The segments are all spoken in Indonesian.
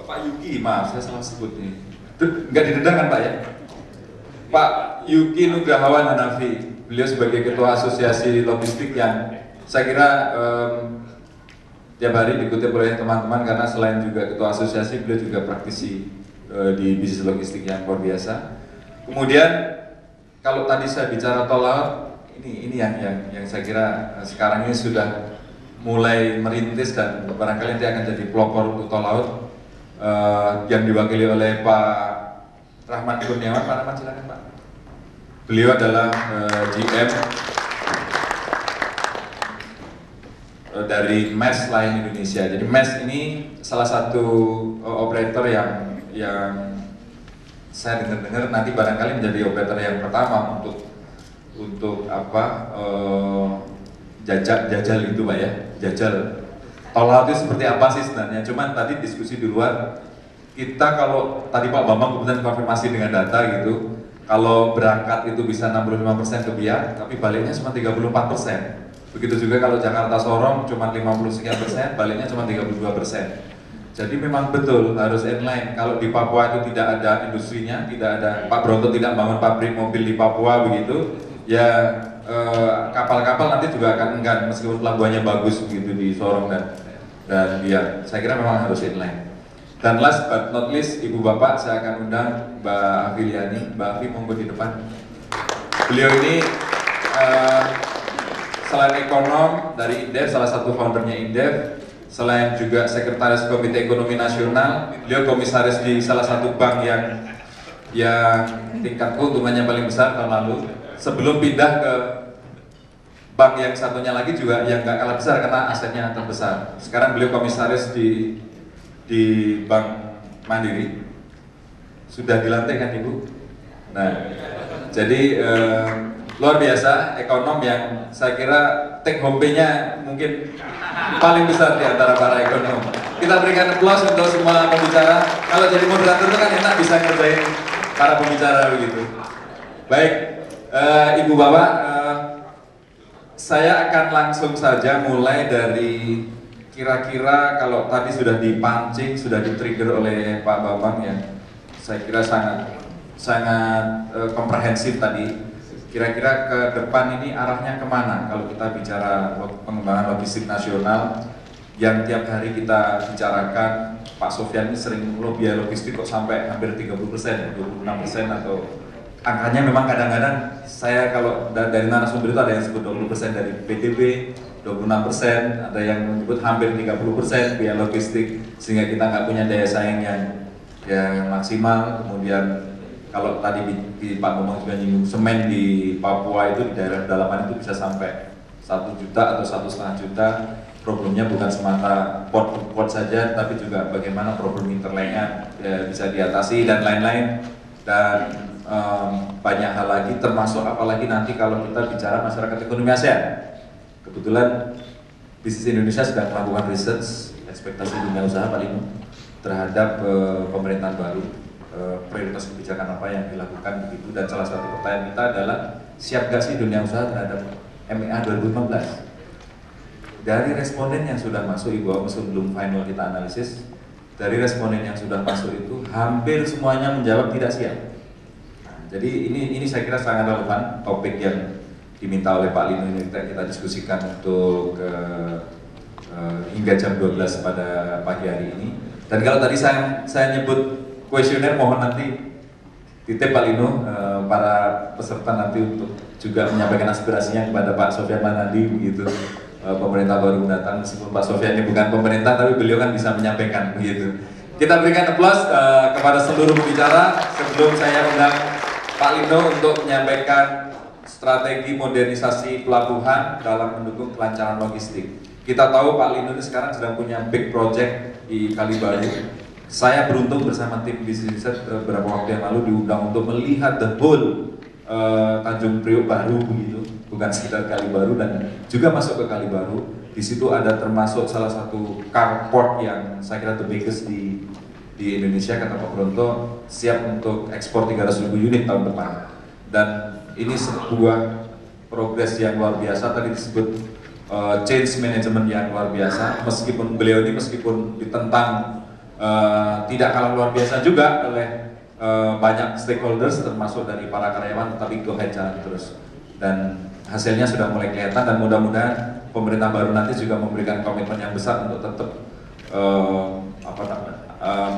Pak Yuki, maaf saya salah sebut nih. Nggak didedang kan Pak ya? Pak Yuki Nugrahawan Hanafi, beliau sebagai Ketua Asosiasi Logistik yang saya kira tiap hari dikutip oleh teman-teman karena selain juga Ketua Asosiasi, beliau juga praktisi di bisnis logistik yang luar biasa. Kemudian kalau tadi saya bicara tol laut, ini yang saya kira sekarang ini sudah mulai merintis dan barangkali nanti akan jadi pelopor untuk tol laut yang diwakili oleh Pak Rahmat Kurniawan. Pak Rahmat silakan Pak. Beliau adalah GM dari MES Line Indonesia. Jadi MES ini salah satu operator yang saya dengar nanti barangkali menjadi operator yang pertama untuk apa jajal itu Pak ya, jajal tol laut itu seperti apa sih sebenarnya. Cuman tadi diskusi di luar, kita kalau tadi Pak Bambang kemudian konfirmasi dengan data gitu, kalau berangkat itu bisa 65% ke Biak, tapi baliknya cuma 34%. Begitu juga kalau Jakarta Sorong cuma 50 sekian persen, baliknya cuma 32%. Jadi memang betul harus inline. Kalau di Papua itu tidak ada industrinya, tidak ada, Pak Bronto tidak bangun pabrik mobil di Papua begitu, ya kapal-kapal nanti juga akan enggan meskipun pelabuhannya bagus begitu di Sorong dan Biak. Saya kira memang harus inline. Dan last but not least, Ibu Bapak, saya akan undang Mbak Afiliani. Mbak Afi, monggo di depan. Beliau ini selain ekonom dari Indef, salah satu foundernya Indef, selain juga sekretaris Komite Ekonomi Nasional, beliau komisaris di salah satu bank yang tingkat keuntungannya paling besar tahun lalu. Sebelum pindah ke bank yang satunya lagi juga yang nggak kalah besar karena asetnya terbesar. Sekarang beliau komisaris di Bank Mandiri. Sudah dilantik kan Ibu? Nah, jadi luar biasa, ekonom yang saya kira take home pay-nya mungkin paling besar di antara para ekonom. Kita berikan aplaus untuk semua pembicara. Kalau jadi moderator itu kan enak bisa ngerjain para pembicara begitu. Baik, Ibu Bapak, saya akan langsung saja mulai dari kira-kira kalau tadi sudah dipancing, sudah di-trigger oleh Pak Bambang ya, saya kira sangat komprehensif tadi. Kira-kira ke depan ini arahnya kemana kalau kita bicara pengembangan logistik nasional yang tiap hari kita bicarakan. Pak Sofyan ini sering biaya logistik kok sampai hampir 30%, 26% atau angkanya memang kadang-kadang saya kalau dari narasumber itu ada yang sebut 20% dari PDB, 26%, ada yang menyebut hampir 30% biaya logistik sehingga kita nggak punya daya saing yang maksimal. Kemudian kalau tadi di Pak Bambang juga nyinggung semen di Papua itu di daerah pedalaman itu bisa sampai 1 juta atau 1,5 juta. Problemnya bukan semata port saja, tapi juga bagaimana problem interline-nya bisa diatasi dan lain-lain. Dan banyak hal lagi, termasuk apalagi nanti kalau kita bicara masyarakat ekonomi ASEAN. Kebetulan bisnis Indonesia sedang melakukan research ekspektasi dunia usaha paling terhadap pemerintahan baru. Prioritas kebijakan apa yang dilakukan begitu, dan salah satu pertanyaan kita adalah siap gak sih dunia usaha terhadap MEA 2015? Dari responden yang sudah masuk, Ibu sebelum final kita analisis, dari responden yang sudah masuk itu hampir semuanya menjawab tidak siap. Nah, jadi ini saya kira sangat relevan topik yang diminta oleh Pak Lino ini kita diskusikan untuk hingga jam 12 pada pagi hari ini. Dan kalau tadi saya nyebut kuesioner, mohon nanti titip Pak Lino, para peserta nanti untuk juga menyampaikan aspirasinya kepada Pak Sofyan Manadi begitu. Pemerintah baru mendatang, meskipun Pak Sofyan ini bukan pemerintah, tapi beliau kan bisa menyampaikan begitu. Kita berikan aplaus kepada seluruh pembicara sebelum saya undang Pak Lino untuk menyampaikan strategi modernisasi pelabuhan dalam mendukung kelancaran logistik. Kita tahu Pak Lino ini sekarang sedang punya big project di Kalibaru. Saya beruntung bersama tim bisnis riset beberapa waktu yang lalu diundang untuk melihat the whole Tanjung Priok baru begitu, bukan sekitar Kalibaru, dan juga masuk ke Kalibaru. Di situ ada termasuk salah satu carport yang saya kira the biggest di Indonesia, kata Pak Bronto, siap untuk ekspor 300.000 unit tahun depan. Dan ini sebuah progres yang luar biasa. Tadi disebut change management yang luar biasa. Meskipun beliau ini ditentang tidak kalah luar biasa juga oleh banyak stakeholders termasuk dari para karyawan, tapi go ahead jalan terus. Dan hasilnya sudah mulai kelihatan dan mudah-mudahan pemerintah baru nanti juga memberikan komitmen yang besar untuk tetap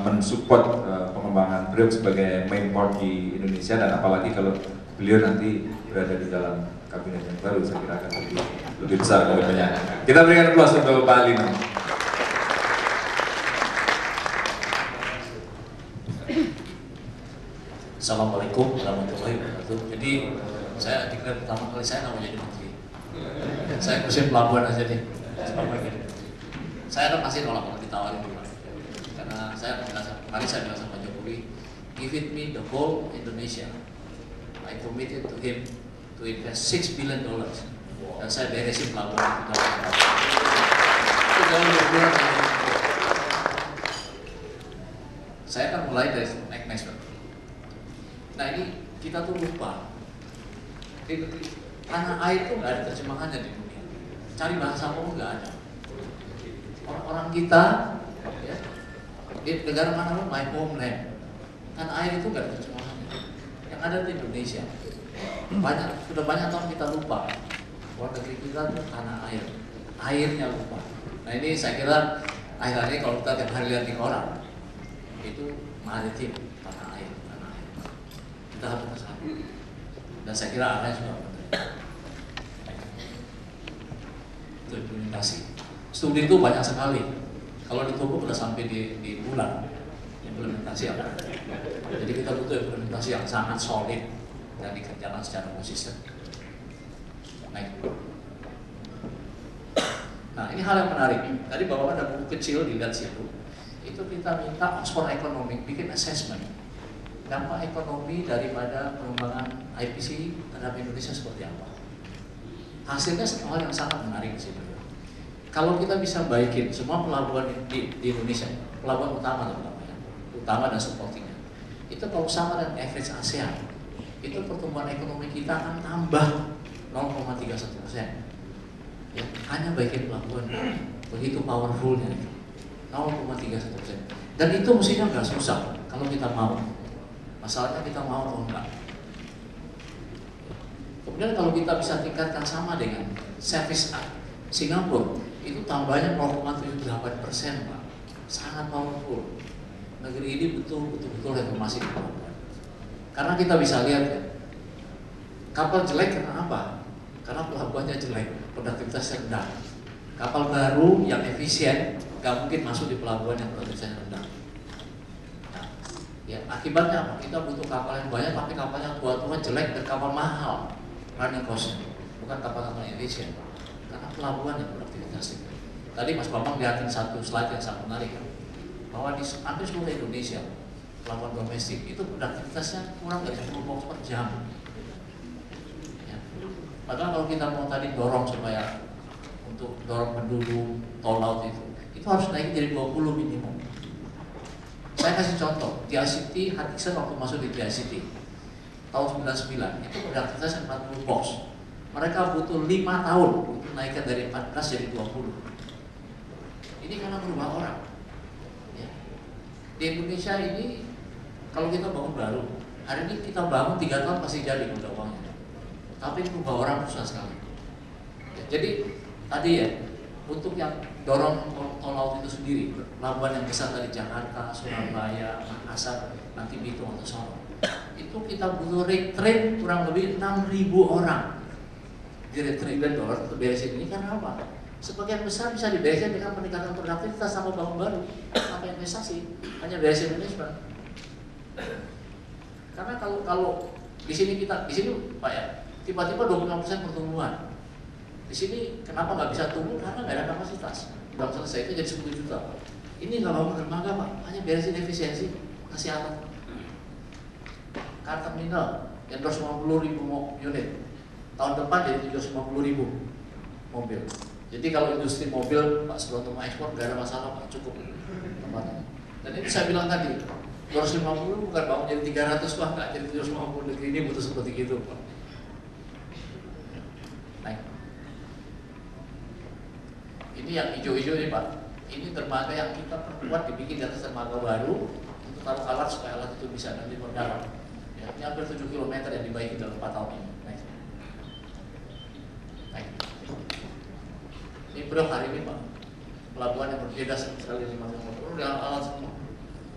mensupport pengembangan Priok sebagai main port di Indonesia, dan apalagi kalau beliau nanti berada di dalam kabinet yang baru, saya kira akan lebih besar komitmennya. Kita berikan applause untuk Pak Lino. Assalamualaikum warahmatullahi wabarakatuh. Jadi saya deklar pertama kali saya nggak mau jadi menteri. Saya kursi pelabuhan aja nih. Saya kan pasti nolak kalau ditawarin dulu. Karena saya kemarin saya bilang sama Jokowi, give it me the whole Indonesia. I committed to him to invest $6 billion. Dan saya beresin pelabuhan itu. Itu jauh lebih kurang dari itu. Saya akan mulai dari next. Nah ini kita tuh lupa, tanah air itu nggak ada terjemahannya di dunia. Cari bahasa apa nggak ada. Orang kita, ya, di negara mana pun, my homeland, tanah air itu nggak ada terjemahannya. Yang ada di Indonesia, sudah banyak tahun kita lupa. Luar negeri kita itu tanah air, airnya lupa. Nah ini saya kira akhirnya kalau kita tiap hari lihat di koran, itu maritim. Kita harus bersama, dan saya kira arahnya juga benar. Itu implementasi. Studi itu banyak sekali. Kalau ditumpuk sudah sampai di bulan implementasi apa? Jadi kita butuh implementasi yang sangat solid dan dikerjakan secara konsisten. Nah ini hal yang menarik. Tadi bahwa ada buku kecil dilihat situ. Itu kita minta Oxford Economics bikin assessment dampak ekonomi daripada pengembangan IPC terhadap Indonesia seperti apa. Hasilnya satu hal yang sangat menarik di sini. Kalau kita bisa baikin semua pelabuhan di Indonesia, pelabuhan utama terutama ya, utama dan supportingnya, itu kalau sama dengan average ASEAN, itu pertumbuhan ekonomi kita akan tambah 0,31%. Ya, hanya baikin pelabuhan, begitu powerfulnya itu, 0,31%. Dan itu mestinya nggak susah kalau kita mau. Masalahnya kita mau atau enggak. Kemudian kalau kita bisa tingkatkan sama dengan service Singapura, itu tambahnya 0,78%, Pak. Sangat powerful. Negeri ini betul-betul reformasi di pelabuhan. Karena kita bisa lihat ya, kapal jelek karena apa? Karena pelabuhannya jelek, produktivitasnya rendah. Kapal baru yang efisien nggak mungkin masuk di pelabuhan yang produktivitasnya rendah. Ya, akibatnya apa? Kita butuh kapal yang banyak, tapi kapalnya tua-tua, jelek, dan kapal mahal running cost, bukan kapal-kapal yang efisien. Karena pelabuhan yang produktivitasnya. Tadi Mas Bambang lihatin satu slide yang sangat menarik kan? Bahwa di hampir seluruh Indonesia, pelabuhan domestik itu produktivitasnya kurang dari 10 box per jam. Ya. Padahal kalau kita mau tadi dorong supaya untuk dorong penduduk tol laut itu harus naik jadi 20 minimum. Saya kasih contoh, di ICT, Hutchison waktu masuk di ICT tahun 99, itu produktivitas 40 box. Mereka butuh 5 tahun untuk naikkan dari 14 jadi 20. Ini karena berubah orang. Ya. Di Indonesia ini, kalau kita bangun baru, hari ini kita bangun 3 tahun pasti jadi udah uangnya. Tapi berubah orang susah sekali. Ya, jadi tadi ya, untuk yang dorong tol laut itu sendiri, pelabuhan yang besar dari Jakarta, Surabaya, Makassar, nanti Bitung atau Sorong, itu kita butuh retrain kurang lebih 6.000 orang di retrain dan dolar untuk beresin ini. Karena apa? Sebagian besar bisa diberesin dengan peningkatan produktivitas sama bangun baru, apa investasi, hanya beresin manajemen. Karena kalau di sini Pak ya, tiba-tiba 26% pertumbuhan. Di sini kenapa nggak bisa tumbuh? Karena nggak ada kapasitas. Belum selesai itu jadi 10 juta. Ini nggak bangun dermaga Pak, hanya beresin efisiensi, kasih alat. Car terminal yang 250.000 unit, tahun depan jadi 750.000 mobil. Jadi kalau industri mobil Pak sebelum mau ekspor nggak ada masalah Pak, cukup tempatnya. Dan ini saya bilang tadi, 250 bukan bangun jadi 300 Pak, nggak jadi 750. Negeri ini butuh seperti itu Pak. Ini yang hijau-hijau ini Pak, Ini dermaga yang kita perkuat, dibikin di atas dermaga baru untuk taruh alat supaya alat itu bisa nanti berdarat. Ya, ini hampir 7 km yang dibaiki dalam 4 tahun ini. Naik. Ini Priok hari ini Pak, pelabuhan yang berbeda sekali dari Makassar. Dengan alat semua.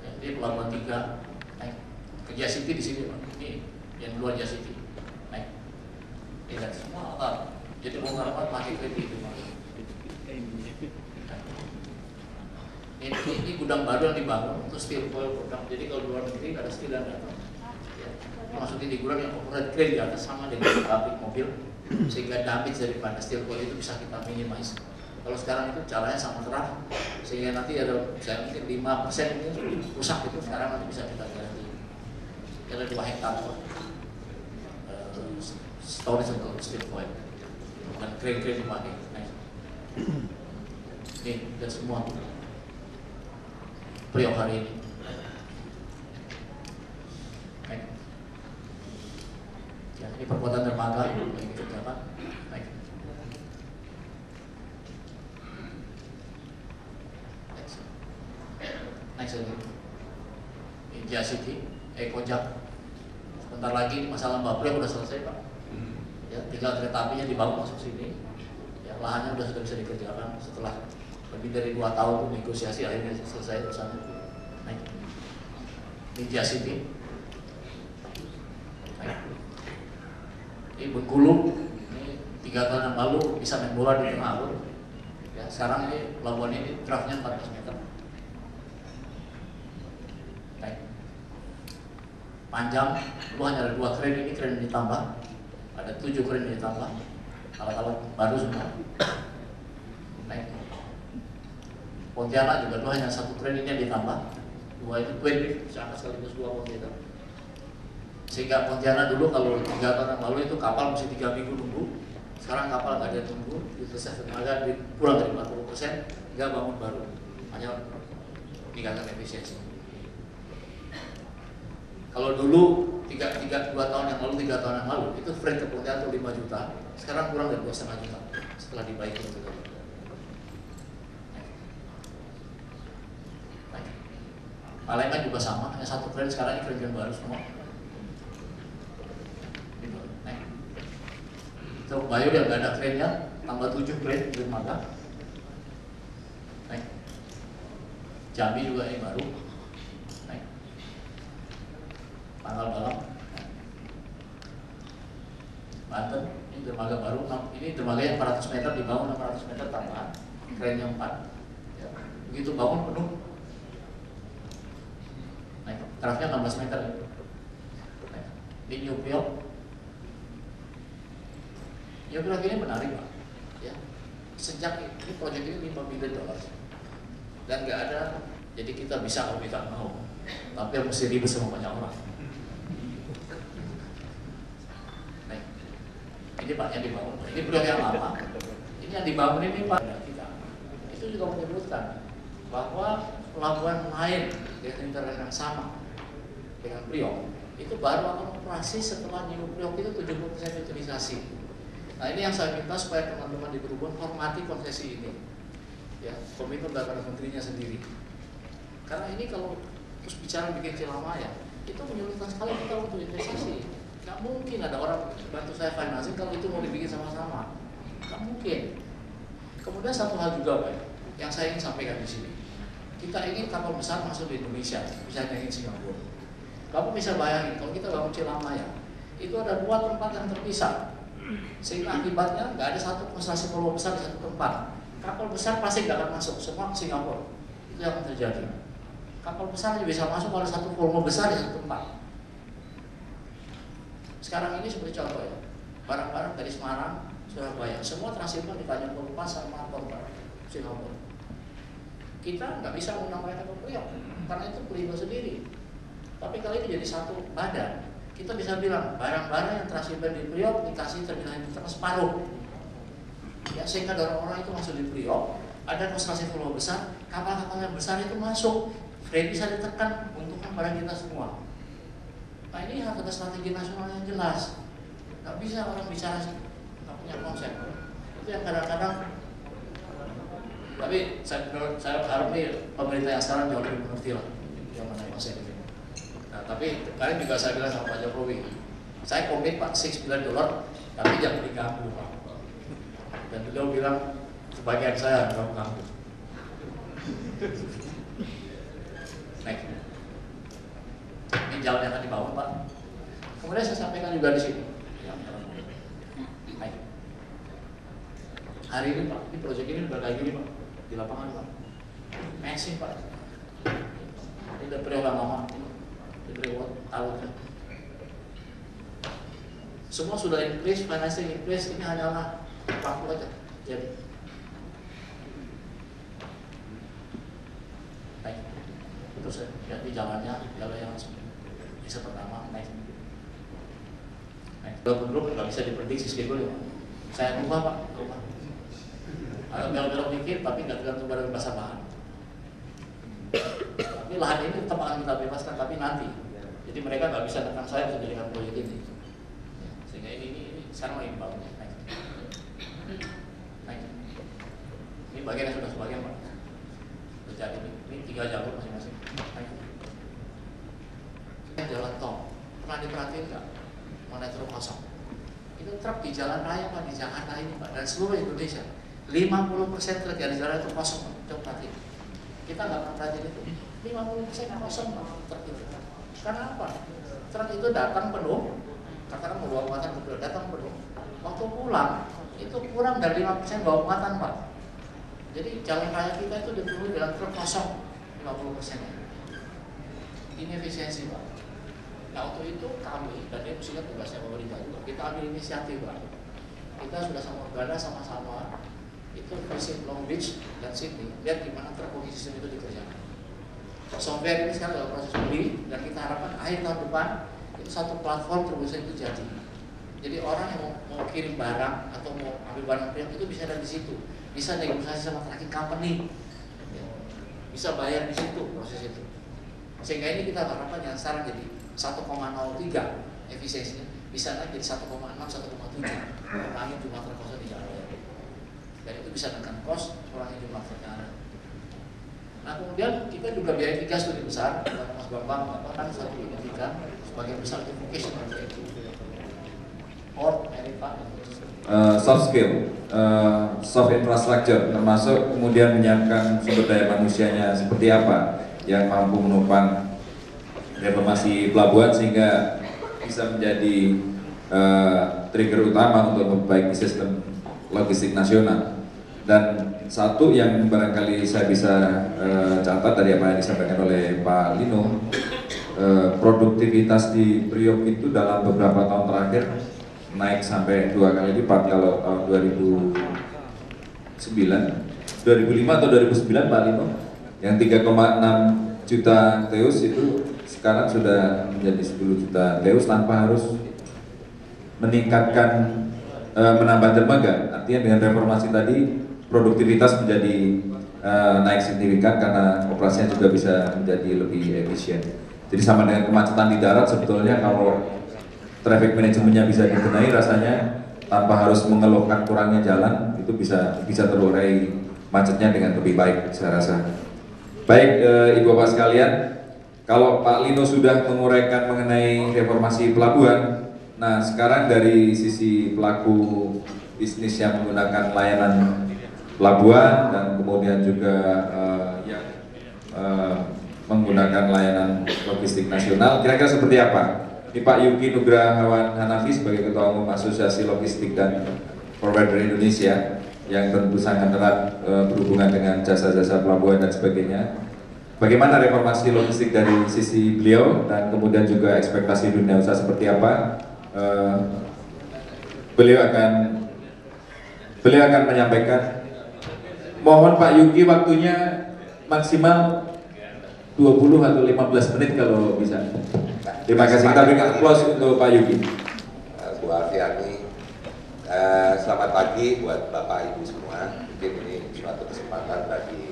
Ya, ini pelabuhan 3. Naik. Ke Jaya City di sini Pak. Ini yang luar Jaya City. Naik. Ini dan semua alat. Jadi bongkar alat pakai kredit itu Pak. Ini gudang baru yang dibangun untuk steel coil gudang. Jadi kalau luar negeri ada steel yang datang, ya, masukin di gudang yang overhead crane di atas sama dengan pabrik mobil, sehingga damage daripada steel coil itu bisa kita minimize. Kalau sekarang itu caranya sama terang, sehingga nanti ada saya mungkin 5% ini rusak itu sekarang nanti bisa kita ganti. Ada 2 hektar storage untuk steel coil, bukan crane-crane dipakai. Ini dan semua Priok hari ini. Baik. Ya, ini perkuatan dermaga yang kita kerjakan. Baik. Next lagi. Ini Jaya City, Kojak. Sebentar lagi masalah Mbak Priok sudah selesai Pak. Ya, tinggal kereta apinya dibangun masuk sini. Ya, lahannya sudah bisa dikerjakan setelah lebih dari 2 tahun negosiasi, akhirnya selesai urusannya. Naik. Ini Jaya City. Naik. Ini Bengkulu. Ini 3 tahun yang lalu bisa main bola di tengah alur. Ya, sekarang ini pelabuhan ini draftnya 14 meter. Naik. Panjang. Dulu hanya ada 2 crane, ini crane ditambah. Ada 7 crane ditambah. Alat-alat baru semua. Naik. Pontianak juga dulu hanya 1 crane ini yang ditambah, 2 itu twin lift, bisa angkat sekaligus 2 kontainer. Sehingga Pontianak dulu kalau 3 tahun yang lalu itu kapal mesti 3 minggu nunggu, sekarang kapal nggak ada tunggu, utilizasi tenaga kurang dari 40%, hingga bangun baru, hanya meningkatkan efisiensi. Kalau dulu 2 tahun yang lalu, 3 tahun yang lalu itu freight ke Pontianak itu 5 juta, sekarang kurang dari 2,5 juta setelah dibaiki itu. Palembang juga sama, hanya 1 crane, sekarang ini crane baru semua. Truk Bayu yang nggak ada crane-nya, tambah 7 crane di dermaga. Jambi juga ini baru. Tanggal Balam. Banten, ini dermaga baru. Ini dermaga yang 400 meter dibangun, 600 meter tambahan. Crane-nya 4. Ya. Begitu bangun penuh. Draftnya 16 meter. Di New Priok. New Priok ini menarik Pak. Ya. Sejak ini proyek ini $5 miliar. Dan nggak ada, jadi kita bisa kalau kita mau. Tapi mesti ribet sama banyak orang. Nah, ini Pak yang dibangun. Ini Priok yang lama. Ini yang dibangun ini Pak kita. Itu juga menyebutkan bahwa pelabuhan lain dengan internet yang sama dengan Priok itu baru akan operasi setelah New Priok itu 70% utilisasi. Nah ini yang saya minta supaya teman-teman di Perhubungan hormati konsesi ini. Ya, komitmen dari menterinya sendiri. Karena ini kalau terus bicara bikin Cilamaya, itu menyulitkan sekali kita untuk investasi. Gak mungkin ada orang bantu saya financing kalau itu mau dibikin sama-sama. Gak mungkin. Kemudian satu hal juga Pak, yang saya ingin sampaikan di sini. Kita ingin kapal besar masuk di Indonesia, bisa ingin Singapura. Kamu bisa bayangin kalau kita bangun Cilamaya, itu ada 2 tempat yang terpisah, sehingga akibatnya nggak ada satu konsentrasi pulau besar di satu tempat. Kapal besar pasti nggak akan masuk, semua ke Singapura. Itu yang terjadi. Kapal besar bisa masuk kalau satu volume besar di satu tempat. Sekarang ini seperti contoh ya, barang-barang dari Semarang, Surabaya, semua transhipment di Tanjung Pelupas sama Singapura. Kita nggak bisa mengundang mereka ke Priok, karena itu pelibur sendiri. Tapi kalau ini jadi satu badan, kita bisa bilang barang-barang yang transhipment di Priok dikasih terminal itu separuh. Ya, sehingga orang-orang itu masuk di Priok, ada konsentrasi volume besar, kapal-kapal yang besar itu masuk, freight bisa ditekan, untungkan pada kita semua. Nah ini harus ada strategi nasional yang jelas. Nggak bisa orang bicara nggak punya konsep. Itu yang kadang-kadang Tapi saya harap nih pemerintah yang sekarang jauh lebih mengerti lah yang mana masih ini. Nah, tapi kalian juga saya bilang sama Pak Jokowi, saya komit Pak $6 billion, tapi jangan diganggu Pak. Dan beliau bilang sebagian saya nggak ganggu. Next. Ini jalan yang akan dibangun Pak. Kemudian saya sampaikan juga di sini. Baik. Hari ini Pak, ini proyek ini udah kayak gini Pak, di lapangan Pak. Messi Pak. Ini udah periode lama, diberi tahunnya. Semua sudah in place, financing in place, ini hanyalah waktu aja. Jadi, baik. Terus ya, di jalannya, jalan yang bisa pertama naik. Belum nggak bisa diprediksi schedule ya. Saya rubah Pak, rubah. Agak belok-belok dikit, tapi nggak tergantung pada basah bahan. Tapi lahan ini tetap akan kita bebaskan, tapi nanti. Jadi mereka nggak bisa tekan saya untuk jadikan proyek ini. Sehingga ini sekarang lagi bangun. Naik. Ini bagian yang sudah sebagian Pak. Terjadi ini 3 jalur masing-masing. Jalan tol, pernah diperhatiin nggak? Mengenai truk kosong. Itu truk di jalan raya Pak, di Jakarta ini Pak, dan seluruh Indonesia. 50% truk yang di jalan itu kosong Pak. Coba perhatiin. Kita nggak pernah perhatiin itu. 50% kosong Pak, truk itu. Karena apa? Truk itu datang penuh, katakan membawa muatan betul, datang penuh. Waktu pulang, itu kurang dari 5% bawa muatan Pak. Jadi jalan raya kita itu dipenuhi dengan truk kosong 50%-nya. Ini efisiensi Pak. Nah waktu itu kami, dan ini mestinya tugasnya pemerintah juga, kita ambil inisiatif Pak. Kita sudah sama-sama itu visit Long Beach dan Sydney, lihat gimana terkoneksi sistem itu dikerjakan. Software ini sekarang dalam proses beli, dan kita harapkan akhir tahun depan itu satu platform terkoneksi itu jadi. Jadi orang yang mau kirim barang atau mau ambil barang pihak itu bisa ada di situ, bisa negosiasi sama tracking company, ya. Bisa bayar di situ proses itu. Sehingga ini kita harapkan yang sekarang jadi 1,03 efisiensinya bisa naik jadi 1,6, 1,7 kurangi jumlah truk kosong di jalan raya. Dan itu bisa menekan kos, kurangi jumlah truk yang ada. Nah kemudian kita juga biaya tiga studi besar, Mas Bambang kan satu pendidikan sebagai besar itu vocational training, or Eripa, soft skill, soft infrastructure, termasuk kemudian menyiapkan sumber daya manusianya seperti apa yang mampu menopang reformasi pelabuhan sehingga bisa menjadi trigger utama untuk memperbaiki sistem logistik nasional. Dan satu yang barangkali saya bisa catat dari apa yang disampaikan oleh Pak Lino, produktivitas di Priok itu dalam beberapa tahun terakhir naik sampai 2 kali lipat. Kalau tahun 2005 atau 2009 Pak Lino, yang 3,6 juta teus itu sekarang sudah menjadi 10 juta teus tanpa harus meningkatkan menambah dermaga. Artinya dengan reformasi tadi produktivitas menjadi naik signifikan karena operasinya juga bisa menjadi lebih efisien. Jadi sama dengan kemacetan di darat, sebetulnya kalau traffic manajemennya bisa dibenahi, rasanya tanpa harus mengeluhkan kurangnya jalan, itu bisa terurai macetnya dengan lebih baik saya rasa. Baik Ibu Bapak sekalian, kalau Pak Lino sudah menguraikan mengenai reformasi pelabuhan, nah sekarang dari sisi pelaku bisnis yang menggunakan layanan pelabuhan dan kemudian juga yang menggunakan layanan logistik nasional, kira-kira seperti apa? Ini Pak Yuki Nugrahawan Hanafi sebagai Ketua Umum Asosiasi Logistik dan Forwarder Indonesia yang tentu sangat erat berhubungan dengan jasa-jasa pelabuhan dan sebagainya. Bagaimana reformasi logistik dari sisi beliau dan kemudian juga ekspektasi dunia usaha seperti apa? Beliau akan menyampaikan. Mohon Pak Yuki waktunya maksimal 20 atau 15 menit kalau bisa. Terima kasih. Kita berikan aplaus untuk Pak Yuki. Bu Alfiani, selamat pagi buat Bapak Ibu semua. Mungkin ini suatu kesempatan bagi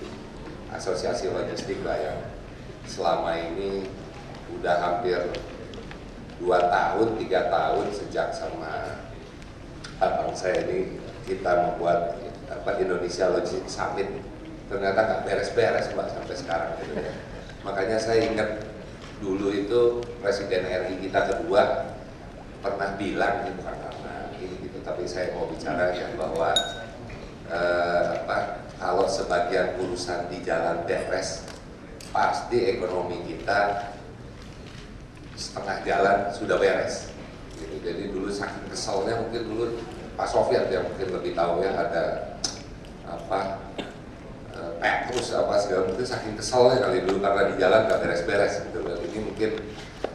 asosiasi logistik lah yang selama ini udah hampir 2 tahun, 3 tahun sejak sama abang saya ini kita membuat Indonesia Logistics Summit ternyata nggak beres-beres Mbak sampai sekarang gitu ya. Makanya saya ingat dulu itu Presiden RI kita kedua pernah bilang, ini bukan karena ini gitu, tapi saya mau bicara ya bahwa kalau sebagian urusan di jalan beres, pasti ekonomi kita setengah jalan sudah beres. Gitu. Jadi dulu saking keselnya, mungkin dulu Pak Sofyan yang mungkin lebih tahu ya, ada Petrus segala itu saking keselnya kali dulu karena di jalan nggak beres-beres gitu. Ini mungkin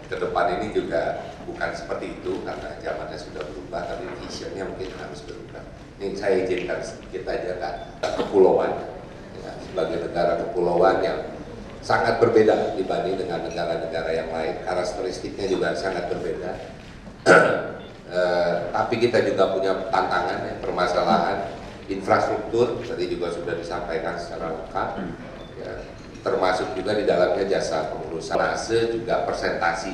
ke depan ini juga bukan seperti itu karena zamannya sudah berubah, tapi visionnya mungkin harus berubah. Ini saya izinkan sedikit aja kan, kepulauan ya, sebagai negara kepulauan yang sangat berbeda dibanding dengan negara-negara yang lain, karakteristiknya juga sangat berbeda. Tapi kita juga punya tantangan ya, permasalahan infrastruktur tadi juga sudah disampaikan secara lengkap ya, termasuk juga di dalamnya jasa pengurusan juga presentasi.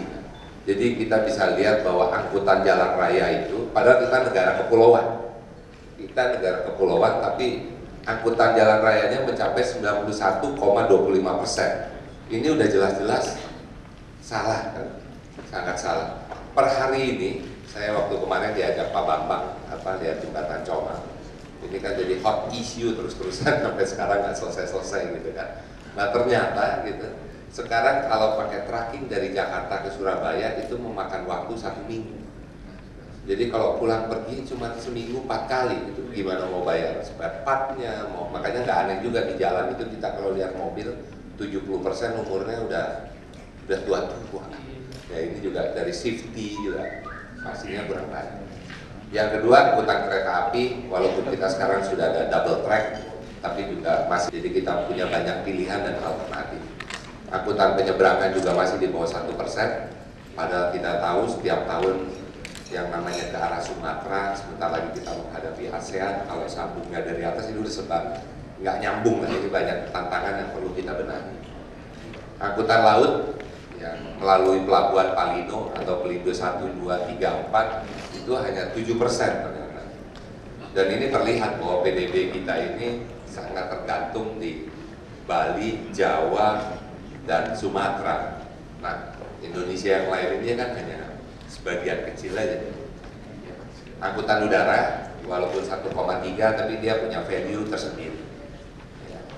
Jadi kita bisa lihat bahwa angkutan jalan raya itu, padahal kita negara kepulauan, tapi angkutan jalan rayanya mencapai 91,25%. Ini udah jelas-jelas salah kan, sangat salah. Per hari ini saya waktu kemarin diajak Pak Bambang lihat jembatan Comang. Ini kan jadi hot issue terus-terusan sampai sekarang nggak selesai-selesai gitu kan. Nah ternyata gitu, sekarang kalau pakai tracking dari Jakarta ke Surabaya itu memakan waktu 1 minggu. Jadi kalau pulang pergi cuma seminggu 4 kali itu gimana mau bayar spare partnya, makanya nggak aneh juga di jalan itu kita kalau lihat mobil 70% umurnya udah tua-tua. Ya ini juga dari safety juga pastinya kurang baik. Yang kedua, angkutan kereta api, walaupun kita sekarang sudah ada double track, tapi juga masih, jadi kita punya banyak pilihan dan alternatif. Angkutan penyeberangan juga masih di bawah 1%, padahal kita tahu setiap tahun yang namanya ke arah Sumatera, sebentar lagi kita menghadapi ASEAN, kalau sambungnya dari atas itu udah sebab nggak nyambung lah, ini banyak tantangan yang perlu kita benahi. Angkutan laut, ya, melalui pelabuhan Palino atau Pelindo 1, 2, 3, 4 itu hanya 7% ternyata. Dan ini terlihat bahwa PDB kita ini sangat tergantung di Bali, Jawa, dan Sumatera. Nah, Indonesia yang lain ini kan hanya sebagian kecil aja. Angkutan udara walaupun 1,3 tapi dia punya value tersendiri.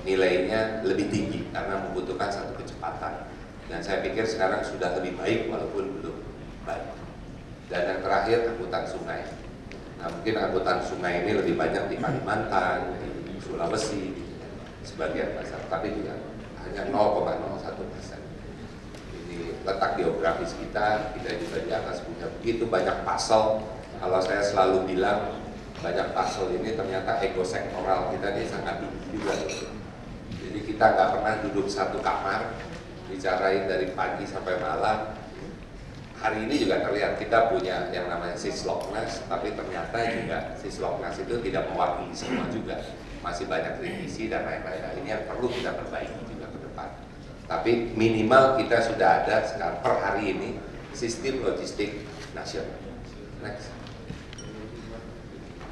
Nilainya lebih tinggi karena membutuhkan satu kecepatan. Dan saya pikir sekarang sudah lebih baik walaupun belum baik. Dan yang terakhir angkutan sungai. Nah mungkin angkutan sungai ini lebih banyak di Kalimantan, di Sulawesi, sebagian besar, tapi juga hanya 0,01%. Ini letak geografis kita juga di atas punya begitu banyak puzzle. Kalau saya selalu bilang banyak puzzle ini ternyata ego sektoral kita ini sangat tinggi juga. Jadi kita nggak pernah duduk satu kamar bicarain dari pagi sampai malam. Hari ini juga terlihat kita punya yang namanya Sisloknas, tapi ternyata juga Sisloknas itu tidak mewakili semua juga. Masih banyak revisi dan lain-lain. Ini yang perlu kita perbaiki juga ke depan. Tapi minimal kita sudah ada sekarang per hari ini sistem logistik nasional. Next.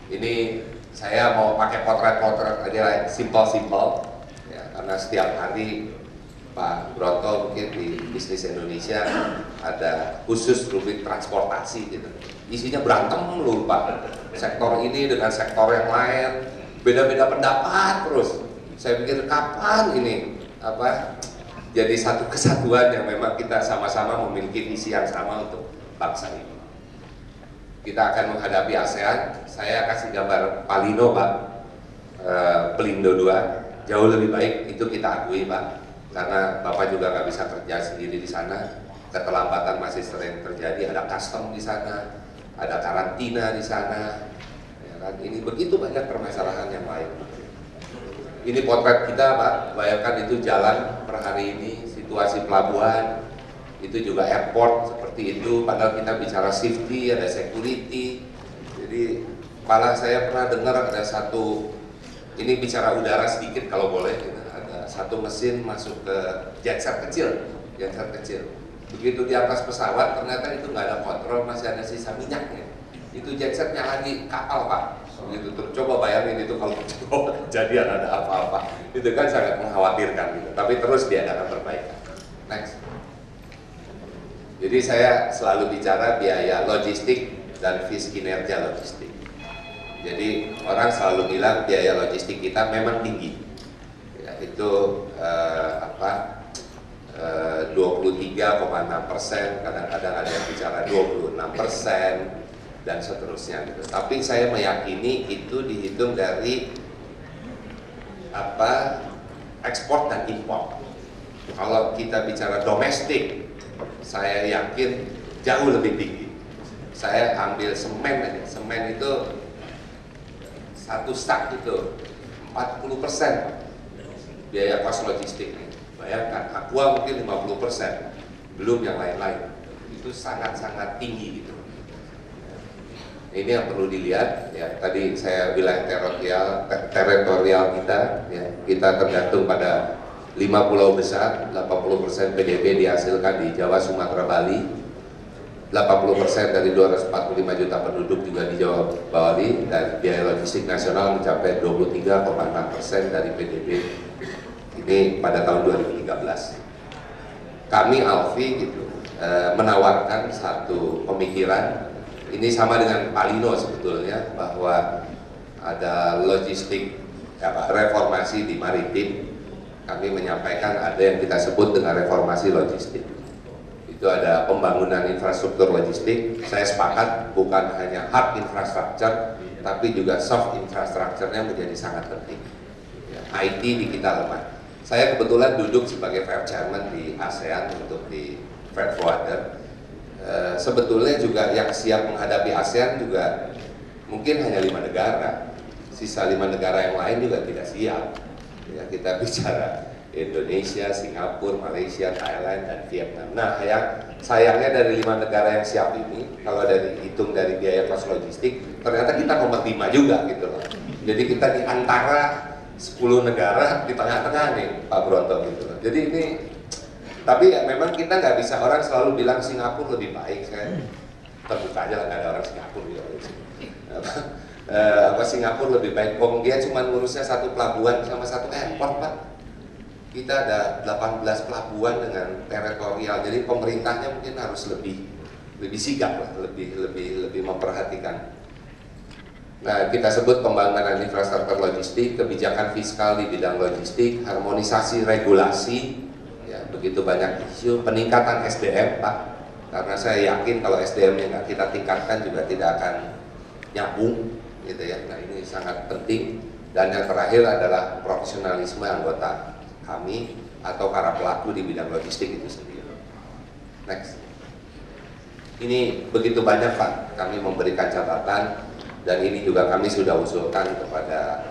Ini saya mau pakai potret-potret aja, simple-simple ya, karena setiap hari Pak Broto mungkin di Bisnis Indonesia ada khusus rubrik transportasi gitu. Isinya berantem mulu Pak. Sektor ini dengan sektor yang lain, beda-beda pendapat terus. Saya pikir kapan ini jadi satu kesatuan yang memang kita sama-sama memiliki visi yang sama untuk bangsa ini. Kita akan menghadapi ASEAN. Saya kasih gambar Palino Pak, Pelindo 2 jauh lebih baik, itu kita akui Pak. Karena Bapak juga nggak bisa kerja sendiri di sana, keterlambatan masih sering terjadi, ada custom di sana, ada karantina di sana, ya kan? Ini begitu banyak permasalahan yang lain. Ini potret kita Pak, bayangkan itu jalan per hari ini, situasi pelabuhan, itu juga airport seperti itu, padahal kita bicara safety, ada security. Jadi malah saya pernah dengar ada satu, ini bicara udara sedikit kalau boleh gitu. Satu mesin masuk ke genset kecil. Begitu di atas pesawat ternyata itu nggak ada kontrol, masih ada sisa minyaknya. Itu genset nyala di kapal Pak. Begitu terus coba bayangin itu kalau kejadian ada apa-apa, itu kan sangat mengkhawatirkan gitu. Tapi terus diadakan perbaikan. Next. Jadi saya selalu bicara biaya logistik dan vis kinerja logistik. Jadi orang selalu bilang biaya logistik kita memang tinggi. Ya, itu 23,6%, kadang-kadang ada yang bicara 26% dan seterusnya gitu. Tapi saya meyakini itu dihitung dari ekspor dan impor. Kalau kita bicara domestik, saya yakin jauh lebih tinggi. Saya ambil semen aja, semen itu satu sak itu 40% biaya kos logistik. Bayangkan, aqua mungkin 50%, belum yang lain-lain. Itu sangat-sangat tinggi gitu. Ini yang perlu dilihat ya. Tadi saya bilang teritorial kita ya, kita tergantung pada 5 pulau besar, 80% PDB dihasilkan di Jawa, Sumatera, Bali. 80% dari 245 juta penduduk juga di Jawa, Bali, dan biaya logistik nasional mencapai 23,6% dari PDB ini pada tahun 2013. Kami Alfi gitu menawarkan satu pemikiran. Ini sama dengan Pak Lino sebetulnya, bahwa ada logistik reformasi di maritim. Kami menyampaikan ada yang kita sebut dengan reformasi logistik. Itu ada pembangunan infrastruktur logistik. Saya sepakat bukan hanya hard infrastructure, tapi juga soft infrastructure-nya menjadi sangat penting. Ya, IT di kita lemah. Saya kebetulan duduk sebagai Vice Chairman di ASEAN untuk di Freight Forwarder. Sebetulnya juga yang siap menghadapi ASEAN juga mungkin hanya 5 negara, sisa 5 negara yang lain juga tidak siap. Ya, kita bicara Indonesia, Singapura, Malaysia, Thailand, dan Vietnam. Nah, yang sayangnya dari 5 negara yang siap ini, kalau hitung dari biaya kos logistik, ternyata kita nomor 5 juga gitu loh. Jadi kita di antara 10 negara di tengah-tengah nih, Pak Bronto gitu loh. Jadi ini, tapi ya memang kita nggak bisa, orang selalu bilang Singapura lebih baik. Saya terbuka aja lah, nggak ada orang Singapura gitu. Singapura lebih baik, dia cuma ngurusnya satu pelabuhan sama satu airport, Pak. Kita ada 18 pelabuhan dengan teritorial, jadi pemerintahnya mungkin harus lebih sigap lah, lebih memperhatikan. Nah, kita sebut pembangunan infrastruktur logistik, kebijakan fiskal di bidang logistik, harmonisasi regulasi, ya, begitu banyak isu, peningkatan SDM, Pak. Karena saya yakin kalau SDM-nya nggak kita tingkatkan juga tidak akan nyambung, gitu ya. Nah, ini sangat penting. Dan yang terakhir adalah profesionalisme anggota kami atau para pelaku di bidang logistik itu sendiri. Next. Ini begitu banyak, Pak, kami memberikan catatan, dan ini juga kami sudah usulkan kepada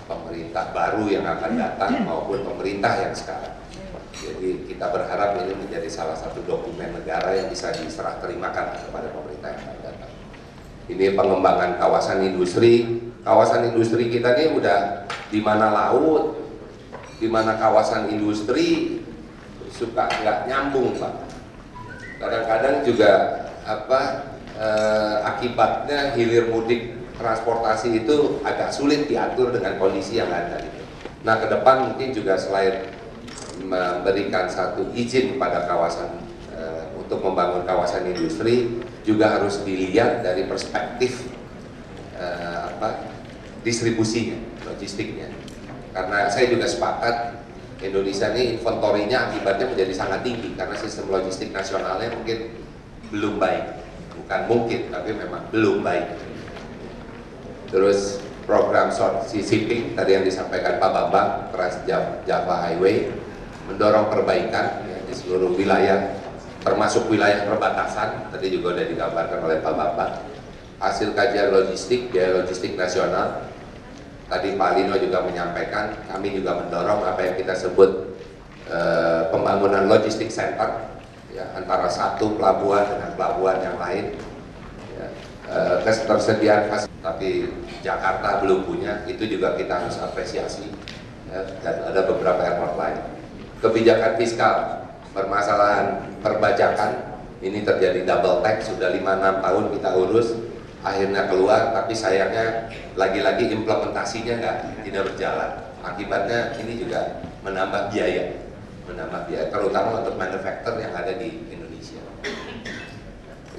pemerintah baru yang akan datang maupun pemerintah yang sekarang. Jadi kita berharap ini menjadi salah satu dokumen negara yang bisa diserah terimakan kepada pemerintah yang akan datang. Ini pengembangan kawasan industri. Kawasan industri kita ini udah di mana laut, di mana kawasan industri, suka nggak nyambung, Pak. Kadang-kadang juga akibatnya hilir mudik transportasi itu agak sulit diatur dengan kondisi yang ada gitu. Nah, ke depan mungkin juga selain memberikan satu izin kepada kawasan untuk membangun kawasan industri, juga harus dilihat dari perspektif distribusinya, logistiknya. Karena saya juga sepakat Indonesia ini inventorinya akibatnya menjadi sangat tinggi karena sistem logistik nasionalnya mungkin belum baik. Bukan mungkin, tapi memang belum baik. Terus program short sea shipping tadi yang disampaikan Pak Bambang, Trans Java Highway, mendorong perbaikan ya, di seluruh wilayah, termasuk wilayah perbatasan. Tadi juga sudah digambarkan oleh Pak Bambang. Hasil kajian logistik, biaya logistik nasional. Tadi Pak Lino juga menyampaikan, kami juga mendorong apa yang kita sebut pembangunan logistik center, ya, antara satu pelabuhan dengan pelabuhan yang lain. Ya, ketersediaan fasilitas, tapi Jakarta belum punya, itu juga kita harus apresiasi. Ya, dan ada beberapa airport lain. Kebijakan fiskal, permasalahan perbajakan, ini terjadi double tax, sudah 5-6 tahun kita urus. akhirnya keluar, tapi sayangnya lagi-lagi implementasinya tidak berjalan. Akibatnya ini juga menambah biaya, terutama untuk manufaktur yang ada di Indonesia.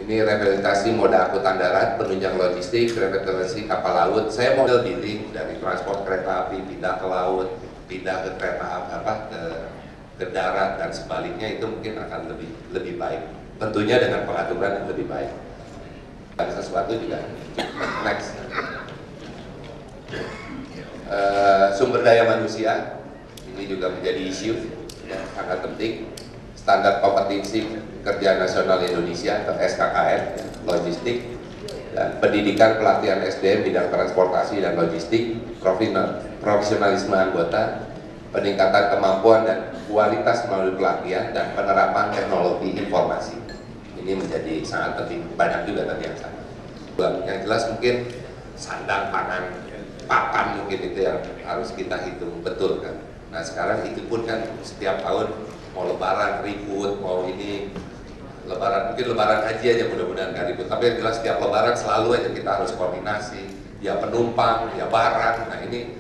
Ini rehabilitasi moda angkutan darat, penunjang logistik, rehabilitasi kapal laut. Saya model billing dari transport kereta api pindah ke laut, pindah ke kereta ke darat dan sebaliknya, itu mungkin akan lebih baik. Tentunya dengan pengaturan yang lebih baik. Dan sesuatu juga. Next. Sumber daya manusia ini juga menjadi isu yang sangat penting. Standar kompetensi kerja nasional Indonesia atau SKKN, logistik, dan pendidikan pelatihan SDM bidang transportasi dan logistik, profesionalisme anggota, peningkatan kemampuan dan kualitas melalui pelatihan dan penerapan teknologi informasi. Ini menjadi sangat penting. Banyak juga tadi yang sama. Yang jelas mungkin sandang, pangan, papan mungkin itu yang harus kita hitung betul kan. Nah sekarang itu pun kan setiap tahun mau lebaran ribut, mau ini lebaran, mungkin lebaran haji aja mudah-mudahan gak ribut, tapi yang jelas setiap lebaran selalu aja kita harus koordinasi, ya penumpang, ya barang. Nah ini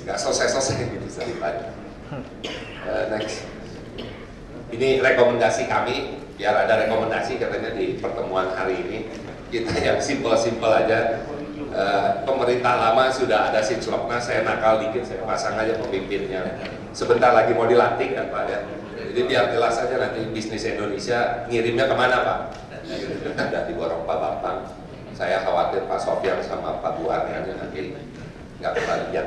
nggak selesai-selesai gitu ceritanya. Next, ini rekomendasi kami, biar ada rekomendasi katanya di pertemuan hari ini. Kita yang simpel-simpel aja. Pemerintah lama sudah ada sincloknya, saya nakal dikit, saya pasang aja pemimpinnya. Sebentar lagi mau dilantik kan Pak ya. Jadi biar jelas aja nanti bisnis Indonesia ngirimnya kemana Pak? Ada diborong Pak Bambang. Saya khawatir Pak Sofyan sama Pak Buarni aja nanti nggak kebagian.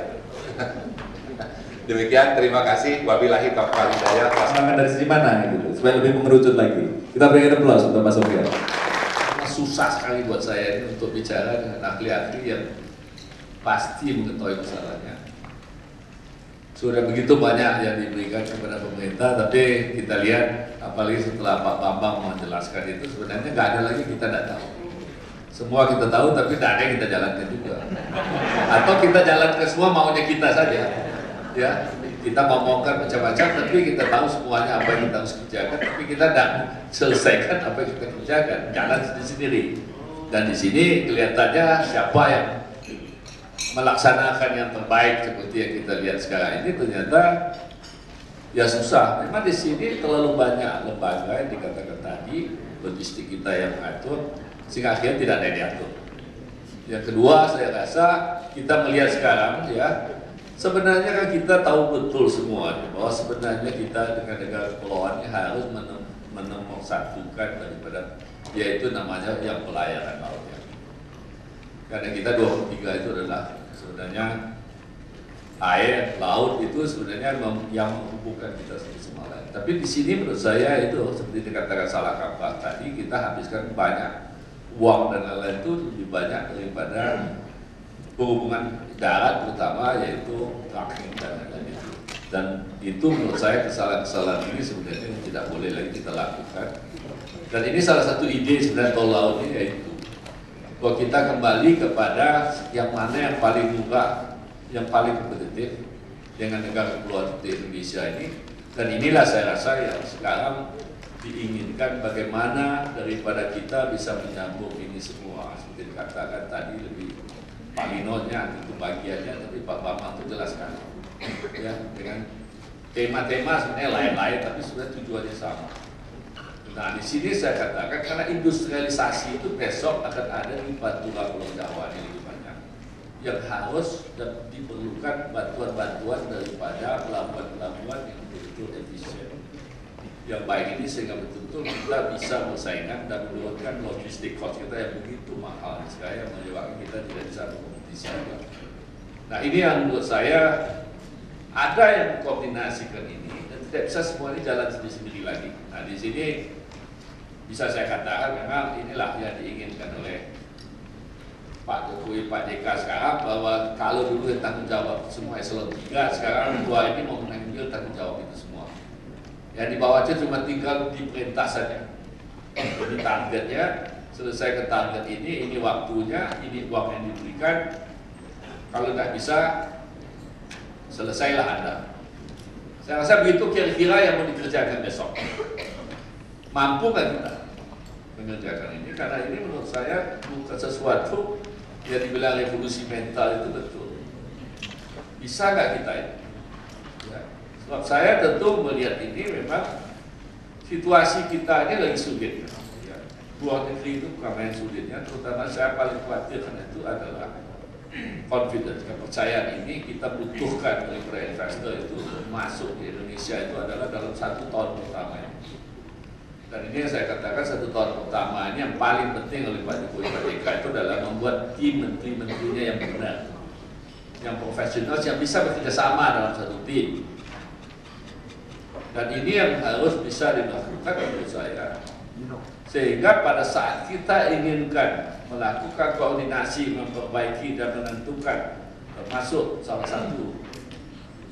Demikian, terima kasih. Wabillahi taufiq wal hidayah. Semangat dari sisi mana gitu, supaya lebih mengerucut lagi. Kita berikan aplaus untuk Pak Sofyan. Susah sekali buat saya ini untuk bicara dengan ahli-ahli yang pasti mengetahui masalahnya. Sudah begitu banyak yang diberikan kepada pemerintah, tapi kita lihat apalagi setelah Pak Bambang menjelaskan itu sebenarnya nggak ada lagi, kita tidak tahu. Semua kita tahu tapi tidak ada yang kita jalankan juga. Atau kita jalankan semua maunya kita saja. Ya, kita ngomongkan macam-macam tapi kita tahu semuanya apa yang kita harus kerjakan, tapi kita tidak selesaikan apa yang kita kerjakan, jalan sendiri-sendiri. Dan di sini kelihatannya siapa yang melaksanakan yang terbaik seperti yang kita lihat sekarang ini ternyata ya susah. Memang di sini terlalu banyak lembaga yang dikatakan tadi, logistik kita yang mengatur, sehingga akhirnya tidak ada yang diatur. Yang kedua, saya rasa kita melihat sekarang ya, sebenarnya kan kita tahu betul semua bahwa sebenarnya kita dengan negara kepulauannya harus menomor-satukan daripada, yaitu namanya yang pelayaran lautnya. Karena kita 23 itu adalah sebenarnya air, laut itu sebenarnya yang menghubungkan kita satu sama lain. Tapi di sini menurut saya itu seperti dikatakan salah kaprah tadi, kita habiskan banyak uang dan lain-lain itu lebih banyak daripada perhubungan darat terutama, yaitu trucking dan lain-lain itu. Dan itu menurut saya kesalahan-kesalahan ini sebenarnya tidak boleh lagi kita lakukan. Dan ini salah satu ide sebenarnya tol laut ini, yaitu bahwa kita kembali kepada yang mana yang paling murah, yang paling kompetitif dengan negara kepulauan seperti Indonesia ini. Dan inilah saya rasa yang sekarang diinginkan, bagaimana daripada kita bisa menyambung ini semua. Seperti dikatakan tadi, lebih palinonya itu bagiannya, tapi Pak Bambang itu jelaskan ya, dengan tema-tema sebenarnya lain-lain, tapi sebenarnya tujuannya sama. Nah di sini saya katakan karena industrialisasi itu besok akan ada di Pantura Pulau Jawa ini lebih banyak, yang harus dan diperlukan bantuan-bantuan daripada pelabuhan-pelabuhan yang betul-betul efisien, yang baik ini, sehingga betul-betul kita bisa bersaingan dan menurunkan logistik cost kita yang begitu mahal sekali, yang menyebabkan kita tidak bisa berkompetisi. Nah ini yang menurut saya ada yang mengkoordinasikan ini, dan tidak bisa semua ini jalan sendiri-sendiri lagi. Nah di sini bisa saya katakan memang inilah yang diinginkan oleh Pak Jokowi, Pak JK sekarang, bahwa kalau dulu yang tanggung jawab semua eselon 3, sekarang dua ini mau mengambil tanggung jawab itu semua. Yang di bawahnya cuma tinggal diperintah saja. Jadi targetnya, selesai ke target ini waktunya, ini uang yang diberikan. Kalau nggak bisa, selesailah Anda. Saya rasa begitu kira-kira yang mau dikerjakan besok. Mampu nggak kita? mengerjakan ini, karena ini menurut saya bukan sesuatu yang dibilang revolusi mental itu betul. Bisa nggak kita ini? Ya. Sebab saya tentu melihat ini memang situasi kita ini lagi sulit. Ya. Luar negeri itu bukan main sulitnya, terutama saya paling khawatir karena itu adalah confidence, kepercayaan ini kita butuhkan oleh para investor itu masuk di Indonesia itu adalah dalam 1 tahun pertama. Dan ini yang saya katakan 1 tahun pertama ini yang paling penting oleh Pak Jokowi JK itu adalah membuat tim menteri-menterinya yang benar, yang profesional, yang bisa bekerja sama dalam satu tim. Dan ini yang harus bisa dilakukan menurut saya. Sehingga pada saat kita inginkan melakukan koordinasi, memperbaiki dan menentukan, termasuk salah satu